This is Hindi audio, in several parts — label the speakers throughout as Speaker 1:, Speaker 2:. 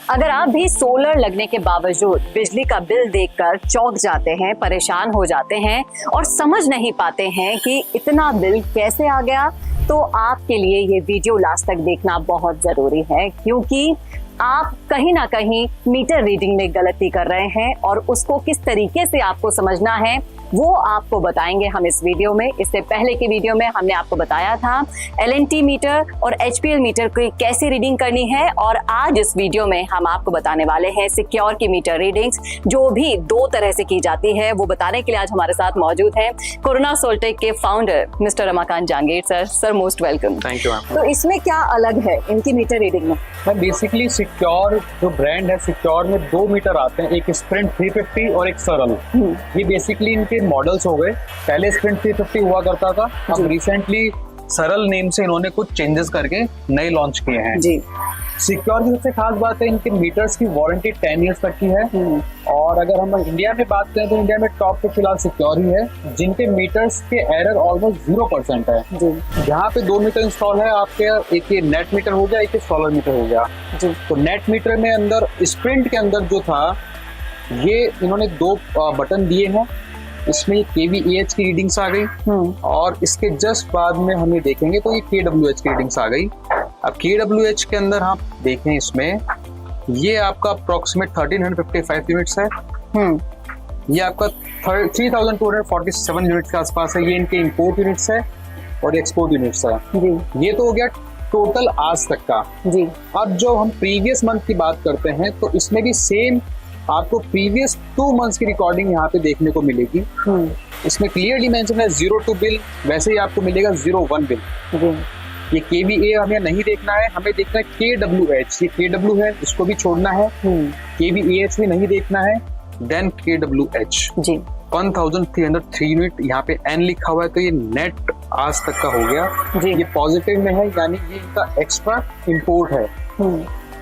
Speaker 1: अगर आप भी सोलर लगने के बावजूद बिजली का बिल देखकर चौंक जाते हैं, परेशान हो जाते हैं और समझ नहीं पाते हैं कि इतना बिल कैसे आ गया, तो आपके लिए ये वीडियो लास्ट तक देखना बहुत जरूरी है, क्योंकि आप कहीं ना कहीं मीटर रीडिंग में गलती कर रहे हैं और उसको किस तरीके से आपको समझना है वो आपको बताएंगे हम इस वीडियो में। इससे पहले के वीडियो में हमने आपको बताया था LNT मीटर और HPL मीटर की कैसे रीडिंग करनी है, और आज इस वीडियो में हम आपको बताने वाले हैं सिक्योर की मीटर रीडिंग्स, जो भी दो तरह से की जाती है। वो बताने के लिए आज हमारे साथ मौजूद है कोरोना सोल्टेक के founder mister Ramakant Jangir sir. Sir most welcome.
Speaker 2: Thank you ma'am.
Speaker 1: तो इसमें क्या अलग है इनकी मीटर रीडिंग में?
Speaker 2: बेसिकली सिक्योर जो ब्रांड है, सिक्योर में दो मीटर आते हैं, एक स्प्रिंट 350 और एक सरल। ये बेसिकली इनके मॉडल्स हो गए। पहले स्प्रिंट 350 हुआ करता था, अब रिसेंटली सरल नेम से इन्होंने कुछ चेंजेस करके नए लॉन्च किए हैं जी। सिक्योर की सबसे खास बात है इनके मीटर्स की वारंटी 10 इयर्स तक की है। और अगर हम इंडिया में बात करें तो इंडिया में टॉप पे फिलहाल सिक्योर ही है, जिनके मीटर्स के एरर ऑलमोस्ट 0% है। यहाँ पे दो मीटर इंस्टॉल है आपके, एक ये नेट मीटर हो गया, एक ये सोलर मीटर हो गया जी। तो नेट मीटर में अंदर स्प्रिंट के अंदर जो था, ये इन्होंने दो बटन दिए हैं, इसमें kVAH की रीडिंग्स आ गई और इसके जस्ट बाद में हमें देखेंगे तो ये kWH की रीडिंग्स आ गई। अब kWH के अंदर आप देखें, इसमें ये आपका अप्रोक्सीमेट 1355 यूनिट्स है। ये आपका 3247 यूनिट्स के आसपास है। ये इनके इंपोर्ट यूनिट्स है और एक्सपोर्ट यूनिट्स है जी। ये तो हो गया टोटल आज तक का जी। अब जो हम प्रीवियस मंथ की बात करते हैं तो इसमें भी सेम आपको प्रीवियस 2 मंथ्स की रिकॉर्डिंग यहाँ पे देखने को मिलेगी। इसमें क्लियरली मेंशन है 02 बिल, वैसे ही आपको मिलेगा 01 बिल। ये kVA हमें नहीं देखना है, हमें देखना है kWH। ये kW है, इसको भी छोड़ना है। kVAH भी नहीं देखना है, देन kWH जी। 1303 यूनिट यहाँ पे N लिखा हुआ है, तो ये नेट आज तक का हो गया जी। ये पॉजिटिव में है, यानी ये इनका एक्स्ट्रा इंपोर्ट है।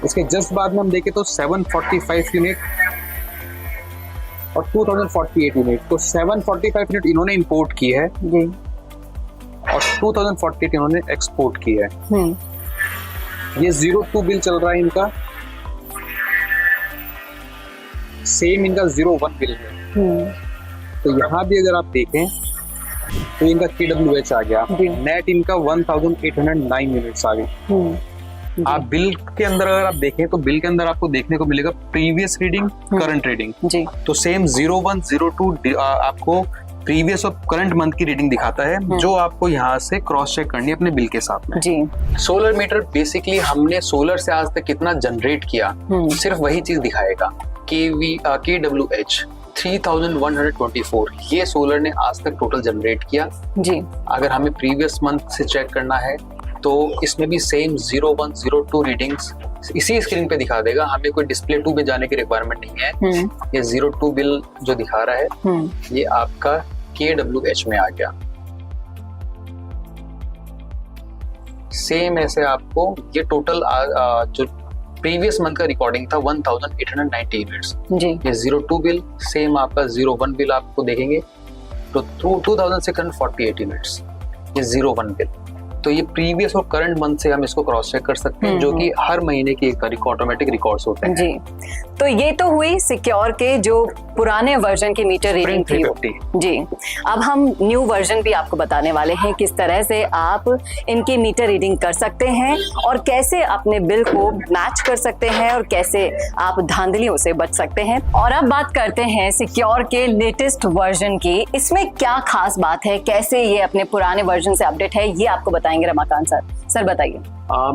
Speaker 2: इसके जस्ट बाद में हम देखें तो 745 यूनिट और 2048 यूनिट। तो 745 यूनिट इन्होंने इंपोर्ट की है जी, और 2048 इन्होंने एक्सपोर्ट की है। ये 02 बिल चल रहा है इनका, सेम इनका 01 बिल है। तो यहाँ भी अगर आप देखें तो इनका kWH आ गया, नेट इनका 1809 यूनिट्स आ गई। आप बिल के अंदर अगर आप देखें तो बिल के अंदर आपको देखने को मिलेगा प्रीवियस रीडिंग, करंट रीडिंग जी। तो सेम 01, 02 आपको प्रीवियस और करंट मंथ की रीडिंग दिखाता है, जो आपको यहाँ से क्रॉस चेक करनी है अपने बिल के साथ में जी। सोलर मीटर बेसिकली हमने सोलर से आज तक कितना जनरेट किया, सिर्फ वही चीज दिखाएगा। kWH 3124 ये सोलर ने आज तक टोटल जनरेट किया जी। अगर हमें प्रीवियस मंथ से चेक करना है तो इसमें भी सेम 01, 02 रीडिंग्स इसी स्क्रीन पे दिखा देगा, हमें कोई डिस्प्ले 2 में जाने की रिक्वायरमेंट नहीं है। ये 02 बिल जो दिखा रहा है ये आपका kWH में आ गया। सेम ऐसे आपको ये टोटल जो प्रीवियस मंथ का रिकॉर्डिंग था 1890 यूनिट्स जी। ये 02 बिल, सेम आपका 01 बिल आपको देखेंगे तो 2648 यूनिट्स, ये 01 बिल। तो ये प्रीवियस और करंट मंथ से हम इसको क्रॉस चेक कर सकते हैं, जो कि हर महीने की एक ऑटोमेटिक रिकॉर्ड्स होते हैं जी। तो ये तो हुई सिक्योर के जो पुराने वर्जन की मीटर रीडिंग थी जी। अब हम न्यू वर्जन भी आपको बताने वाले हैं, किस तरह से आप इनकी मीटर रीडिंग कर सकते हैं और कैसे अपने बिल को मैच कर सकते हैं और कैसे आप धांधलियों से बच सकते हैं। और अब बात करते हैं सिक्योर के लेटेस्ट वर्जन की। इसमें क्या खास बात है, कैसे ये अपने पुराने वर्जन से अपडेट है, ये आपको बताएंगे रमाकांत सर। सर बताइए।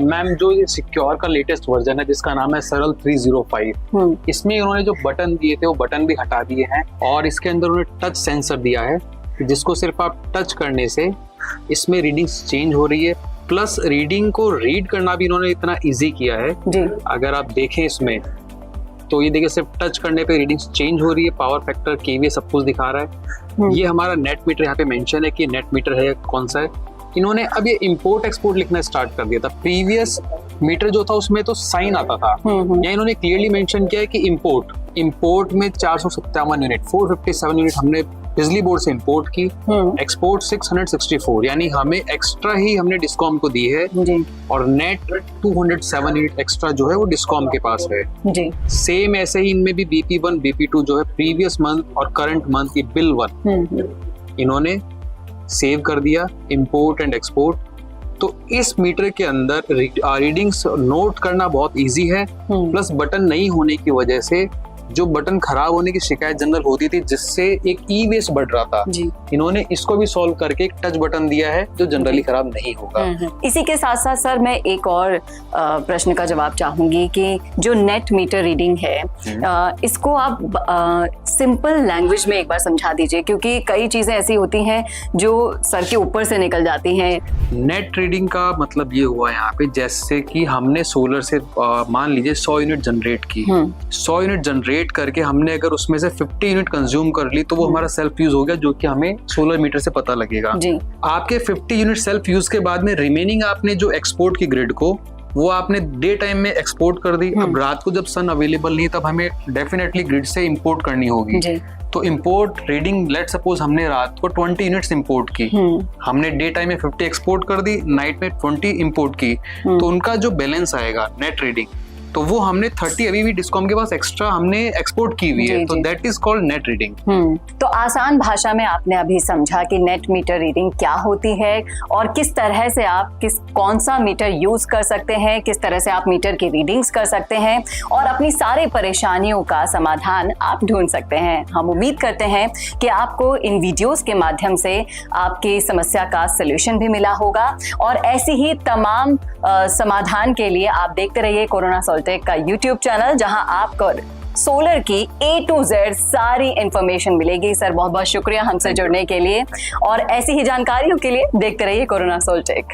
Speaker 2: मैम, जो ये सिक्योर का लेटेस्ट वर्जन है जिसका नाम है सरल 305, इसमें उन्होंने जो बटन दिए थे वो बटन भी हटा दिए हैं और इसके अंदर उन्होंने टच सेंसर दिया है, जिसको सिर्फ आप टच करने से इसमें रीडिंग्स चेंज हो रही है। प्लस रीडिंग को रीड करना भी इन्होंने इतना इजी किया है जी। अगर आप देखें इसमें तो ये देखिए सिर्फ टच करने पे रीडिंग्स चेंज हो रही है, पावर फैक्टर, kVA सब कुछ दिखा रहा है। ये हमारा नेट मीटर यहाँ पे मेंशन है कि नेट मीटर है कौन सा है। इन्होंने अब ये इंपोर्ट एक्सपोर्ट लिखना स्टार्ट कर दिया था। प्रीवियस मीटर जो था उसमें तो साइन आता था, या इन्होंने क्लियरली मेंशन किया है कि इंपोर्ट में 457 यूनिट, 457 यूनिट हमने
Speaker 3: बिजली बोर्ड से इंपोर्ट की, एक्सपोर्ट 664, यानी हमें एक्स्ट्रा ही हमने डिस्कॉम को दी है
Speaker 1: जी
Speaker 3: और नेट 278 एक्स्ट्रा जो है वो डिस्कॉम के पास है
Speaker 1: जी।
Speaker 3: सेम ऐसे ही इनमें भी BP1 BP2 जो है प्रीवियस मंथ और करंट मंथ की बिल 1 इन्होंने सेव कर दिया, इंपोर्ट एंड एक्सपोर्ट। तो इस मीटर के अंदर रीडिंग्स नोट करना बहुत इजी है, प्लस बटन नहीं होने की वजह से जो बटन खराब होने की शिकायत जनरल होती थी जिससे एक ई वेस्ट बढ़ रहा था, इन्होंने इसको भी सॉल्व करके एक टच बटन दिया है जो जनरली खराब नहीं होगा।
Speaker 1: इसी के साथ साथ सर मैं एक और प्रश्न का जवाब चाहूंगी कि जो नेट मीटर रीडिंग है इसको आप सिंपल लैंग्वेज में एक बार समझा दीजिए, क्योंकि कई चीजें ऐसी होती हैं जो सर के ऊपर से निकल जाती हैं।
Speaker 3: नेट रीडिंग का मतलब ये हुआ यहाँ पे, जैसे कि हमने सोलर से मान लीजिए 100 यूनिट जनरेट की, 100 यूनिट जनरेट करके हमने अगर उसमें से 50 यूनिट कंज्यूम कर ली तो वो हमारा सेल्फ यूज हो गया, जो कि हमें सोलर मीटर से पता लगेगा जी। आपके 50 यूनिट सेल्फ यूज के बाद में रिमेनिंग आपने जो एक्सपोर्ट की ग्रिड को वो आपने डे टाइम में एक्सपोर्ट कर दी। अब रात को जब सन अवेलेबल नहीं तब हमें डेफिनेटली ग्रिड से इंपोर्ट करनी होगी जी। तो इंपोर्ट रीडिंग लेट सपोज हमने रात को 20 यूनिट्स इंपोर्ट की, हमने डे टाइम में 50 एक्सपोर्ट कर दी, नाइट में 20 इंपोर्ट की, तो उनका जो बैलेंस आएगा नेट रीडिंग तो वो हमने 30 अभी भी डिस्कॉम के पास एक्स्ट्रा हमने एक्सपोर्ट की हुई है, तो that is called net reading.
Speaker 1: तो आसान भाषा में आपने अभी समझा कि नेट मीटर रीडिंग क्या होती है और किस तरह से आप कौन सा मीटर यूज कर सकते हैं, किस तरह से आप मीटर की रीडिंग्स कर सकते हैं और अपनी सारी परेशानियों का समाधान आप ढूंढ सकते हैं। हम उम्मीद करते हैं कि आपको इन वीडियोस के माध्यम से आपकी समस्या का सलूशन भी मिला होगा और ऐसी ही तमाम समाधान के लिए आप देखते रहिए कोरोना सोल्टेक का यूट्यूब चैनल, जहां आपको सोलर की A to Z सारी इंफॉर्मेशन मिलेगी। सर बहुत बहुत शुक्रिया हमसे जुड़ने के लिए और ऐसी ही जानकारियों के लिए देखते रहिए कोरोना सोल्टेक।